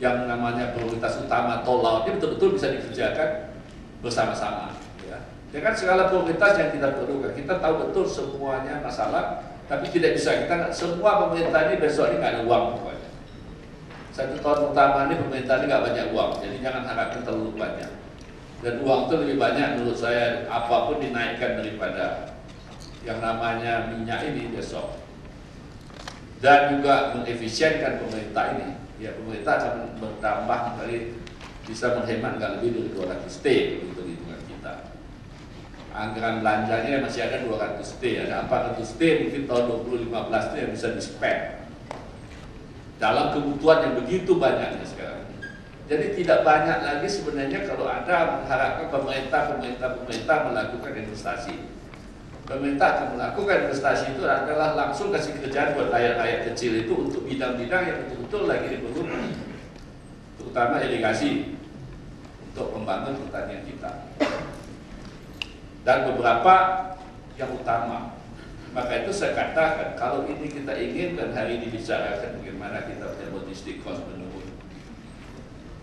yang namanya prioritas utama tol laut ini betul-betul bisa dikerjakan bersama-sama. Ya. Dengan segala prioritas yang kita perlukan, kita tahu betul semuanya masalah, tapi tidak bisa kita semua pemerintah ini besok ini nggak ada uang pokoknya. 1 tahun pertama ini pemerintah ini nggak banyak uang, jadi jangan harapkan terlalu banyak. Dan uang itu lebih banyak menurut saya, apapun dinaikkan daripada yang namanya minyak ini besok. Dan juga mengefisienkan pemerintah ini. Ya, pemerintah akan bertambah dari bisa menghemat nggak lebih dari 200 T untuk hitungan kita. Anggaran belanjanya masih ada 200 T, ada 400 T mungkin tahun 2015 itu yang bisa di-spend dalam kebutuhan yang begitu banyaknya sekarang. Jadi tidak banyak lagi sebenarnya kalau ada mengharapkan pemerintah melakukan investasi. Pemerintah akan melakukan investasi itu adalah langsung kasih kerjaan buat rakyat-rakyat kecil itu untuk bidang-bidang yang betul-betul lagi diperlukan, terutama irigasi untuk membangun pertanian kita. Dan beberapa yang utama. Maka itu saya katakan kalau ini kita inginkan hari ini bicarakan bagaimana kita punya logistik cost menurun.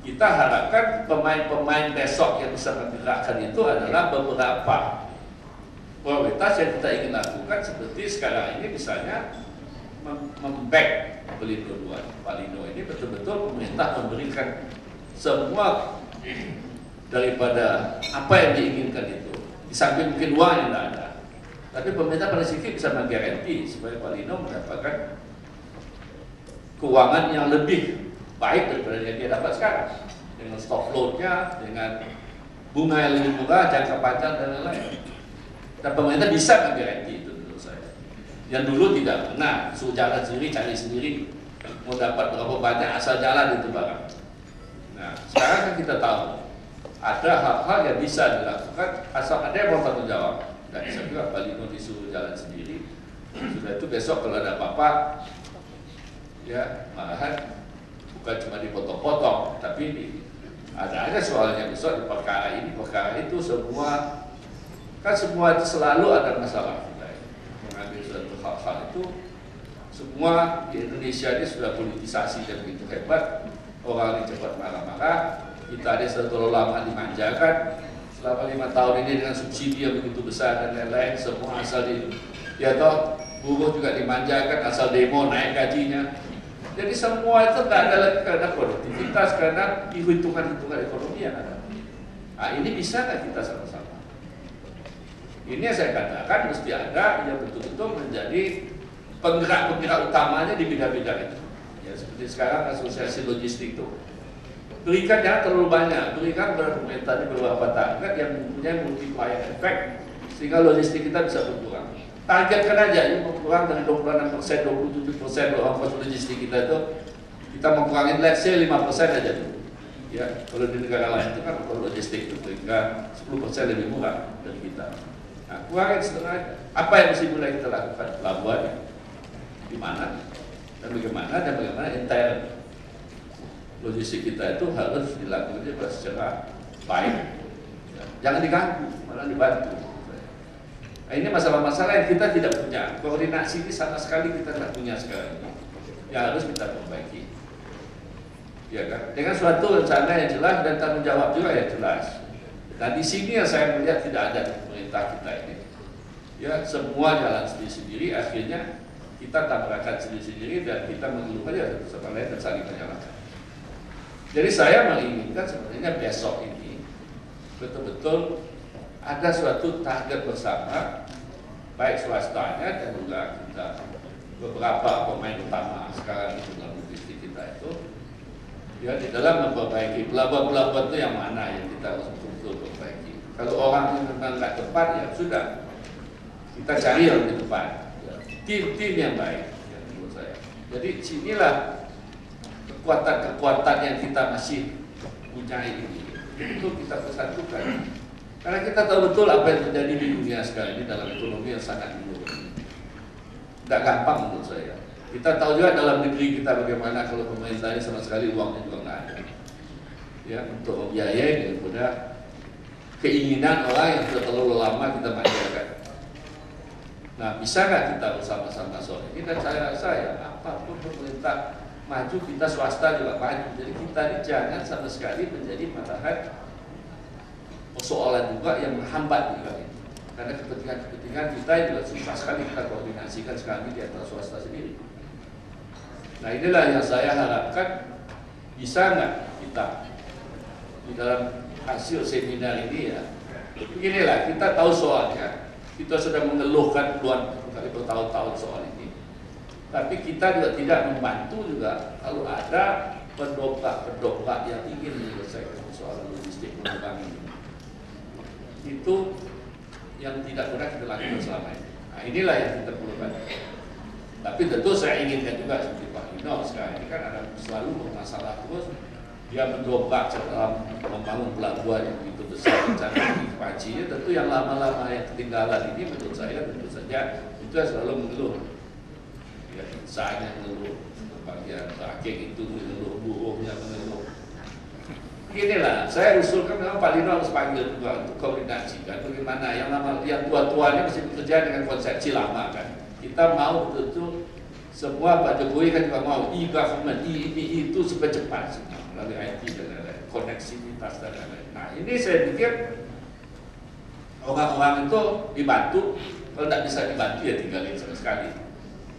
Kita harapkan pemain-pemain besok yang bisa menggerakkan itu adalah beberapa prioritas yang kita ingin lakukan, seperti sekarang ini misalnya memback Pelindo 2. Pelindo ini betul-betul pemerintah memberikan semua daripada apa yang diinginkan itu. Di samping mungkin uang yang tidak ada, tapi pemerintah pada sedikit bisa menggaranti supaya Pelindo mendapatkan keuangan yang lebih baik daripada yang dia dapat sekarang, dengan stock load-nya, dengan bunga yang lebih murah, jangka panjang dan lain-lain. Dan pemerintah bisa menggaranti itu menurut saya. Yang dulu tidak pernah, suruh jalan sendiri, cari sendiri, mau dapat berapa banyak asal jalan itu barang. Nah, sekarang kan kita tahu ada hal-hal yang bisa dilakukan asal ada yang mau tanggung jawab. Dan bisa juga Pelindo disuruh jalan sendiri. Sudah itu besok kalau ada apa-apa, ya malahan bukan cuma dipotong-potong, tapi ada aja soalnya besok di perkara ini, perkara itu, semua kan semua itu selalu ada masalah kita mengambil suatu hal-hal itu. Semua di Indonesia ini sudah politisasi dan begitu hebat, orang ini cepat marah-marah, kita ada terlalu lama dimanjakan selama 5 tahun ini dengan subsidi yang begitu besar dan lain-lain, semua asal ya toh buruh juga dimanjakan, asal demo naik gajinya. Jadi semua itu tidak ada lagi karena produktivitas, karena hitungan-hitungan ekonomi yang ada. Nah, ini bisa nggak kita sama-sama? Ini yang saya katakan mesti ada yang betul-betul menjadi penggerak-penggerak utamanya di bidang-bidang itu. Ya, seperti sekarang asosiasi logistik itu. Berikan jangan terlalu banyak, berikan kepada pemerintah ini beberapa target yang mempunyai multiplier effect sehingga logistik kita bisa berkurang. Targetkan aja, ini berkurang dari 26%, 27% ongkos logistik kita itu, kita mengkurangin let's say 5% aja dulu. Ya, kalau di negara lain itu kan logistik itu hingga 10% lebih murah dari kita. Nah, kurangin setengah. Apa yang mesti mulai kita lakukan? Pelabuhan di mana dan bagaimana entire logistik kita itu harus dilakukan secara baik. Ya, jangan diganggu, malah dibantu. Nah, ini masalah-masalah yang kita tidak punya. Koordinasi ini sama sekali kita tidak punya sekarang ini. Yang harus kita perbaiki. Ya kan? Dengan suatu rencana yang jelas dan tanggung jawab juga yang jelas. Dan di sini yang saya melihat tidak ada di pemerintah kita ini. Ya, semua jalan sendiri-sendiri, akhirnya kita tabrakan sendiri-sendiri dan kita mengeluhkan ya satu sama lain dan saling menyalahkan. Jadi saya menginginkan sebenarnya besok ini betul-betul ada suatu target bersama, baik swastanya dan juga kita beberapa pemain utama sekarang itu dalam industri kita itu, ya di dalam memperbaiki pelabuhan-pelabuhan itu yang mana yang kita harus betul-betul perbaiki. Kalau orang yang memang nggak tepat, ya sudah, kita cari yang di depan, ya, tim-tim yang baik, ya, menurut saya. Jadi sinilah kekuatan-kekuatan yang kita masih punya ini, itu kita persatukan. Karena kita tahu betul apa yang terjadi di dunia sekarang ini dalam ekonomi yang sangat menurun. Tidak gampang menurut saya. Kita tahu juga dalam negeri kita bagaimana kalau pemerintah ini sama sekali uangnya juga nggak ada, ya, untuk membiayai daripada keinginan orang yang sudah terlalu lama kita manjakan. Nah, bisa nggak kita bersama-sama soal ini? Dan saya rasa ya, apapun pemerintah maju, kita swasta juga maju. Jadi kita ini jangan sama sekali menjadi malahan persoalan juga yang menghambat juga ini. Karena kepentingan kita juga susah sekali kita koordinasikan sekarang di antara swasta sendiri. Nah, inilah yang saya harapkan, bisa nggak kita di dalam hasil seminar ini ya. Beginilah, kita tahu soalnya, kita sudah mengeluhkan puluhan kali bertahun-tahun soal ini. Tapi kita juga tidak membantu juga kalau ada pendobrak yang ingin menyelesaikan soal logistik penerbangan ini. Itu yang tidak pernah kita lakukan selama ini. Nah, inilah yang kita perlukan. Tapi tentu saya inginkan juga seperti Pak Lino sekarang ini kan ada selalu bermasalah terus, dia mendobrak dalam membangun pelabuhan yang begitu besar rencana ekspansinya. Tentu yang lama-lama yang ketinggalan ini menurut saya tentu saja itu selalu mengeluh. Ya, saya mengeluh, bagian rakyat itu mengeluh, buruhnya mengeluh. Beginilah, saya usulkan memang Pak Lino harus panggil juga untuk koordinasikan bagaimana yang lama, yang tua-tuanya masih bekerja dengan konsepsi lama kan. Kita mau betul-betul semua, Pak Jokowi kan juga mau e-government, ini itu supaya cepat semua melalui IT dan lain-lain, koneksivitas dan lain-lain. Nah, ini saya pikir orang-orang itu dibantu, kalau tidak bisa dibantu ya tinggalin sama sekali.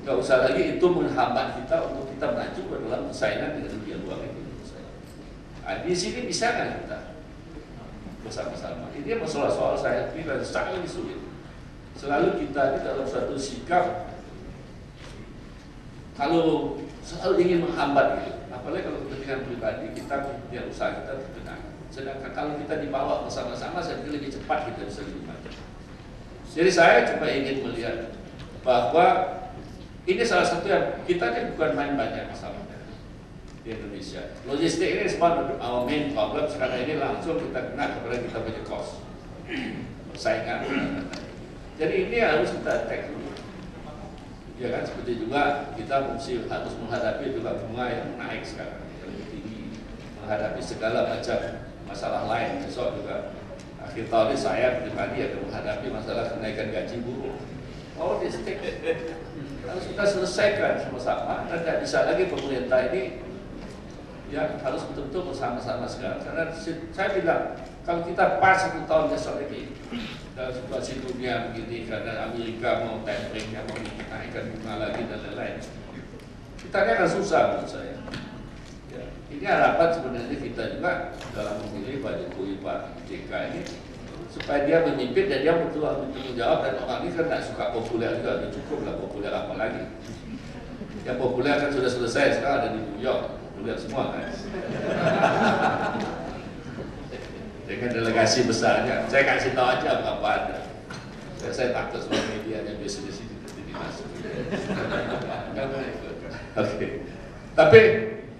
Nggak usah lagi itu menghambat kita untuk kita maju dalam persaingan dengan dunia luar ini. Nah, di sini bisa nggak kita bersama-sama? Ini masalah soal saya pikir sangat sulit. Selalu kita ini dalam suatu sikap kalau selalu ingin menghambat gitu. Apalagi kalau kepentingan pribadi kita punya usaha kita terkenal. Sedangkan kalau kita dibawa bersama-sama, saya pikir lebih cepat kita bisa lebih maju. Jadi saya cuma ingin melihat bahwa ini salah satu yang kita kan bukan main banyak masalah di Indonesia. Logistik ini semua our main problem sekarang ini langsung kita kena kepada kita punya cost persaingan. Jadi ini harus kita attack dulu. Ya kan, seperti juga kita mesti harus menghadapi juga bunga yang naik sekarang yang tinggi, menghadapi segala macam masalah lain. Besok juga akhir tahun ini saya pribadi akan menghadapi masalah kenaikan gaji buruh. Oh, logistik harus kita selesaikan sama-sama dan tidak bisa lagi pemerintah ini ya harus betul-betul bersama-sama sekarang. Karena saya bilang kalau kita pas 1 tahun besok lagi dalam situasi dunia begini, karena Amerika mau taperingnya, mau menaikkan bunga lagi dan lain-lain, kita ini akan susah menurut saya. Ya, ini harapan sebenarnya kita juga dalam memilih Pak Jokowi, Pak JK ini supaya dia memimpin dan dia betul bertanggung jawab, dan orang ini kan tidak suka populer juga, cukup lah populer apa lagi. Yang populer kan sudah selesai, sekarang ada di New York, populer semua kan. Dengan delegasi besarnya, saya kasih tahu aja apa ada. Saya takut semua media yang biasa di sini nanti dimasuk. Oke. Tapi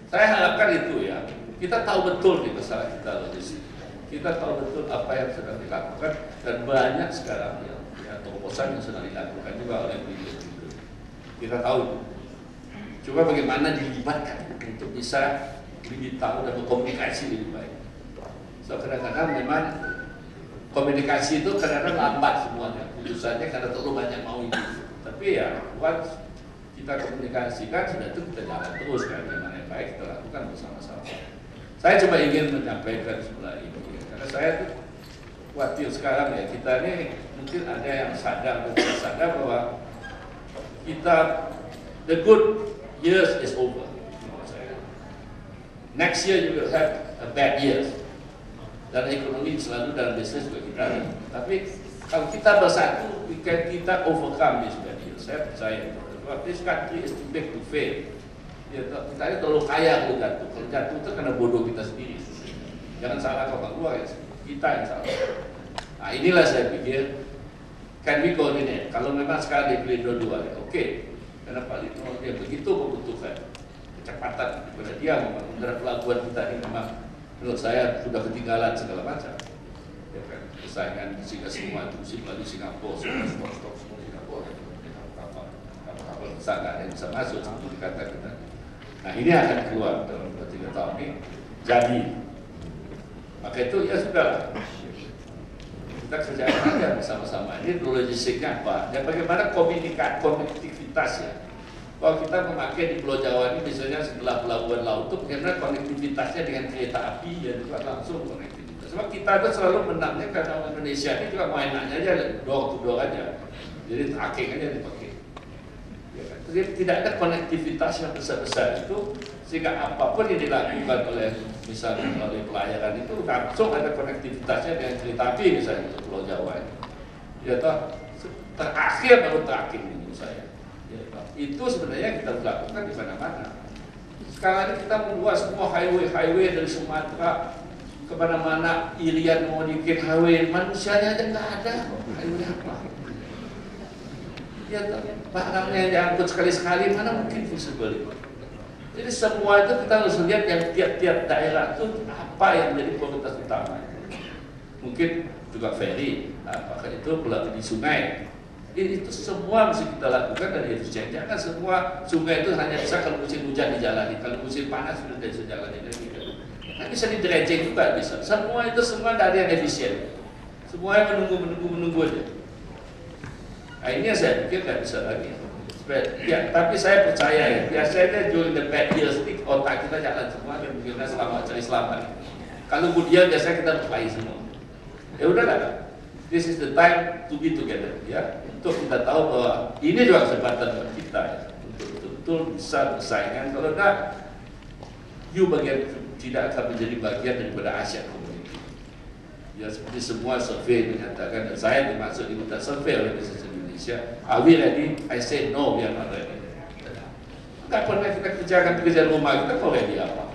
saya harapkan itu ya. Kita tahu betul di masalah kita logistik. Kita tahu betul apa yang sedang dilakukan dan banyak sekarang ya terobosan yang sedang dilakukan juga oleh beliau. Kita tahu. Coba bagaimana dilibatkan untuk bisa lebih tahu dan berkomunikasi lebih baik. So, kadang-kadang memang komunikasi itu kadang-kadang lambat semuanya, putusannya karena terlalu banyak mau ini. Tapi ya, once kita komunikasikan, sudah itu kita jalan terus kan, yang mana yang baik kita lakukan bersama-sama. Saya cuma ingin menyampaikan sebelah ini, karena saya tuh khawatir sekarang ya, kita ini mungkin ada yang sadar atau tidak sadar bahwa kita, the good years is over. Next year you will have a bad years. Dan ekonomi selalu dalam bisnis juga kita. Tapi kalau kita bersatu, kita overcome this barrier. Saya percaya. This country is too big to fail. Ya, kita ini terlalu kaya kalau jatuh. Kalau jatuh itu karena bodoh kita sendiri. Jangan salah orang luar ya, kita yang salah. Nah inilah saya pikir, can we coordinate? Kalau memang sekarang dipilih dua-dua, oke. Karena Pak Lino dia begitu membutuhkan kecepatan kepada dia membangun pelabuhan kita ini memang menurut saya sudah ketinggalan segala macam. Ya kan, persaingan sehingga semua itu melalui Singapura, semua stok semua Singapura, kapal besar nggak ada yang bisa masuk seperti dikata kita. Nah ini akan keluar dalam 2-3 tahun ini. Jadi, maka itu ya sudahlah. Kita kerjakan aja bersama-sama. Ini logistiknya apa? Dan bagaimana konektivitas ya. Kalau kita memakai di Pulau Jawa ini misalnya setelah pelabuhan laut itu bagaimana konektivitasnya dengan kereta api ya juga langsung konektivitas. Sebab kita itu selalu menangnya karena Indonesia ini juga main nanya aja door to door aja. Jadi tracking aja dipakai. Ya kan? Jadi tidak ada konektivitas yang besar-besar itu sehingga apapun yang dilakukan oleh misalnya melalui pelayaran itu langsung ada konektivitasnya dengan kereta api misalnya untuk Pulau Jawa ini. Ya toh terakhir baru tracking menurut saya. Ya, itu sebenarnya kita lakukan di mana-mana. Sekarang ini kita membuat semua highway dari Sumatera ke mana-mana. Irian mau bikin highway, manusianya aja nggak ada. Highway apa? Ya, barangnya diangkut sekali-sekali mana mungkin visible. Jadi semua itu kita harus lihat yang tiap-tiap daerah itu apa yang menjadi prioritas utama. Mungkin juga ferry, apakah itu pelabuhan di sungai. Itu semua mesti kita lakukan dan efisien. Jangan semua sungai itu hanya bisa kalau musim hujan dijalani, kalau musim panas sudah bisa dijalani lagi. Nah, bisa di dredging juga bisa. Semua itu semua dari yang efisien. Semua yang menunggu aja. Nah, ini yang saya pikir nggak bisa lagi. Ya, tapi saya percaya ya. Biasanya during the bad years otak kita jalan semua dan kita selamat cari selamat. Kalau kemudian biasanya kita berkelahi semua. Ya udahlah. This is the time to be together, ya. Untuk kita tahu bahwa ini juga kesempatan buat kita ya, untuk betul-betul bisa bersaingan. Kalau enggak, tidak akan menjadi bagian daripada Asia Community. Ya seperti semua survei menyatakan dan saya termasuk diminta survei oleh Bisnis Indonesia. Are we ready? I say no, we are not ready. Enggak pernah kita kerjakan pekerjaan rumah kita, kok ready apa?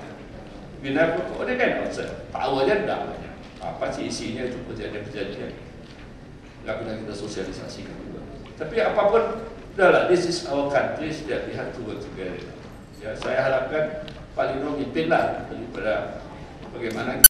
Bina kok ada kan? Tahu aja enggak banyak. Apa sih isinya itu kejadian-kejadian? Nggak pernah kita sosialisasikan juga. Tapi apapun, udahlah, this is our country, that we have to work together. Ya, saya harapkan Pak Lino mimpinlah daripada bagaimana